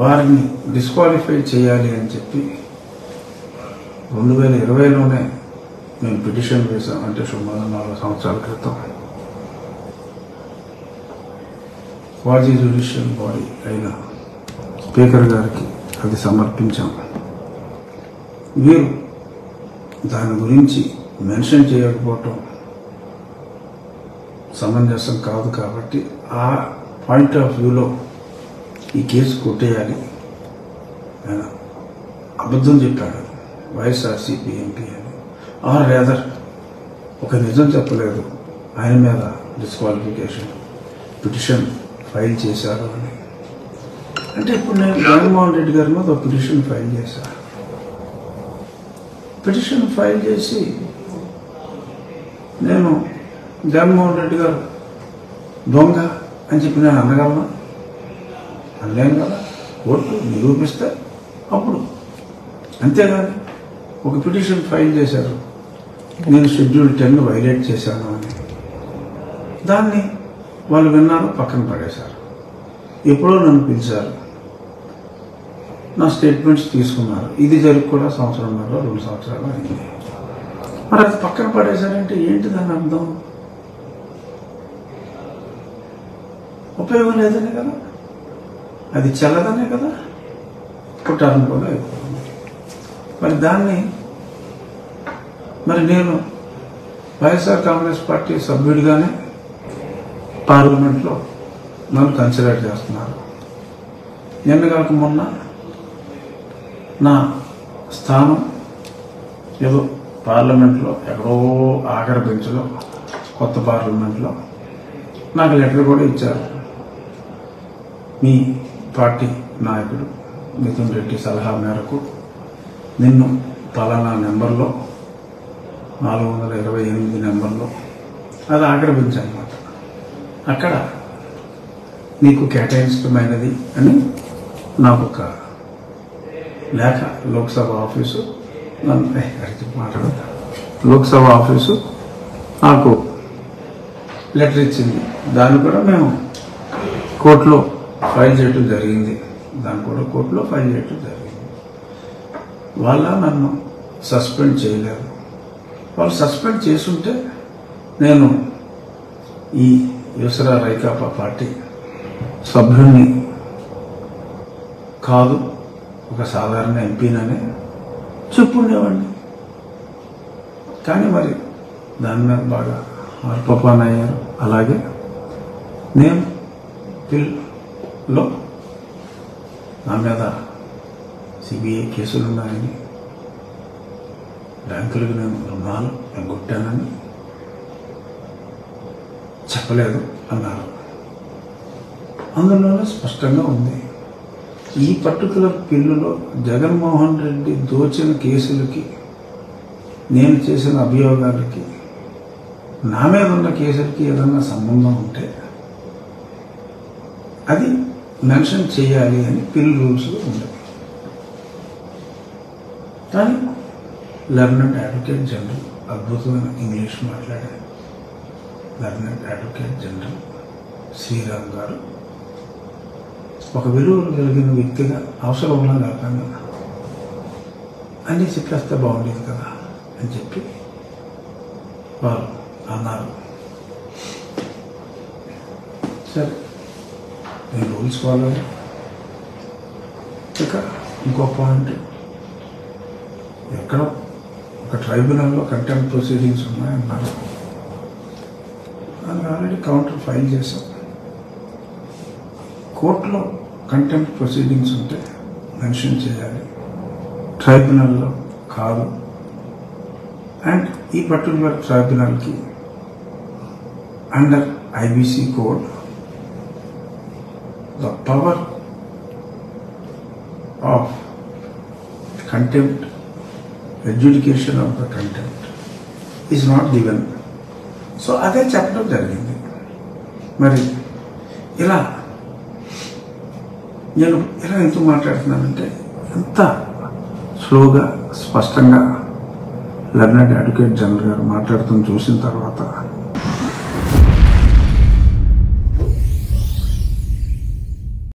వారిని డిస్క్వాలిఫై చేయాలి అని చెప్పి 2020లోనే మేము పిటిషన్ వేశాం. అంటే సుమారు 4 సంవత్సరాల క్రితం క్వాజీ జ్యుడిషియల్ బాడీ అయిన స్పీకర్ గారికి అది సమర్పించాం. వీరు దాని గురించి మెన్షన్ చేయకపోవటం సమంజసం కాదు. కాబట్టి ఆ పాయింట్ ఆఫ్ వ్యూలో ఈ కేసు కొట్టేయాలి. ఆయన అబద్ధం చెప్పాడు వైఎస్ఆర్సీపీ ఎంపీ అని, ఆర్ రేదర్ ఒక నిజం చెప్పలేదు, ఆయన మీద డిస్క్వాలిఫికేషన్ పిటిషన్ ఫైల్ చేశారు అని. అంటే ఇప్పుడు నేను జగన్మోహన్ రెడ్డి గారి మీద ఒక పిటిషన్ ఫైల్ చేశాను. పిటిషన్ ఫైల్ చేసి నేను జగన్మోహన్ రెడ్డి గారు దొంగ అని చెప్పి నేను అనగలనా? అనలేను కదా. కోర్టు నిరూపిస్తే అప్పుడు, అంతేగాని ఒక పిటిషన్ ఫైల్ చేశారు నేను షెడ్యూల్ 10 వైలేట్ చేశాను అని, దాన్ని వాళ్ళు విన్నారు, పక్కన పడేశారు. ఎప్పుడో నన్ను పిలిచారు, నా స్టేట్మెంట్స్ తీసుకున్నారు. ఇది జరిగి కూడా 1 సంవత్సరంన్నర 2 సంవత్సరాలు అయింది. మరి అది పక్కన పడేశారంటే ఏంటి దాని అర్థం? ఉపయోగం లేదనే కదా, అది చెల్లదనే కదా, కుట్టారం కూడా అయిపోతుంది. మరి దాన్ని నేను వైఎస్ఆర్ కాంగ్రెస్ పార్టీ సభ్యుడిగానే పార్లమెంట్లో నన్ను కన్సిడర్ చేస్తున్నారు. నిన్న కాక మొన్న నా స్థానం ఏదో పార్లమెంట్లో ఎక్కడో ఆఖరి బెంచ్లో కొత్త పార్లమెంట్లో నాకు లెటర్ కూడా ఇచ్చారు. మీ పార్టీ నాయకుడు మిథున్ రెడ్డి సలహా మేరకు నిన్ను పలానా నెంబర్లో 428 నెంబర్లో, అది ఆఖరి బెంచ్ అన్నమాట, అక్కడ నీకు కేటాయించమైనది అని నాకు ఒక లేఖ లోక్సభ ఆఫీసు లోక్సభ ఆఫీసు నాకు లెటర్ ఇచ్చింది. దాన్ని కూడా మేము కోర్టులో ఫైల్ చేయటం జరిగింది. వాళ్ళ నన్ను సస్పెండ్ చేయలేదు. వాళ్ళు సస్పెండ్ చేసుంటే నేను ఈ యువసరా రైకాపా పార్టీ సభ్యుడిని కాదు, ఒక సాధారణ ఎంపీననే చెప్పుండేవాడిని. కానీ మరి దాని మీద బాగా మార్పపానయ్యారు. అలాగే నేను పిల్లో నా మీద సిబిఐ కేసులున్నాయని, బ్యాంకులకు నేను రుణాలు ఎగ్గొట్టానని చెప్పలేదు అన్నారు. అందులోనే స్పష్టంగా ఉంది, ఈ పర్టికులర్ పిల్లులో జగన్మోహన్ రెడ్డి దోచిన కేసులకి, నేను చేసిన అభియోగాలకి, నా మీద ఉన్న కేసులకి ఏదన్నా సంబంధం ఉంటే అది మెన్షన్ చేయాలి అని పిల్ రూల్స్లో ఉండేవి. కానీ లెర్నెడ్ అడ్వకేట్ జనరల్, అద్భుతమైన ఇంగ్లీష్ మాట్లాడే లెర్నెడ్ అడ్వకేట్ జనరల్ శ్రీరామ్ గారు ఒక విలువలు కలిగిన వ్యక్తిగా అవసరం ఉన్నా కాకుండా అన్నీ చెప్పేస్తే బాగుండేది కదా అని చెప్పి వారు అన్నారు. సరే, నేను రూల్స్ ఫాలో అయ్యా. ఇక ఇంకో పాయింట్, ఎక్కడో ఒక ట్రైబ్యునల్లో కంటెంప్ట్ ప్రొసీడింగ్స్ ఉన్నాయన్నారు. దానికి ఆల్రెడీ కౌంటర్ ఫైల్ చేశాం. కోర్టులో కంటెంప్ట్ ప్రొసీడింగ్స్ ఉంటే మెన్షన్ చేయాలి, ట్రైబ్యునల్లో కాదు. అండ్ ఈ పర్టికులర్ ట్రైబ్యునల్కి under IBC code the power of contempt, adjudication of the contempt is not given. So అదే చెప్పడం జరిగింది. మరి ఇలా నేను ఎందుకు మాట్లాడుతున్నానంటే, ఎంత స్లోగా స్పష్టంగా లెర్నెడ్ అడ్వకేట్ జనరల్ గారు మాట్లాడుతూ చూసిన తర్వాత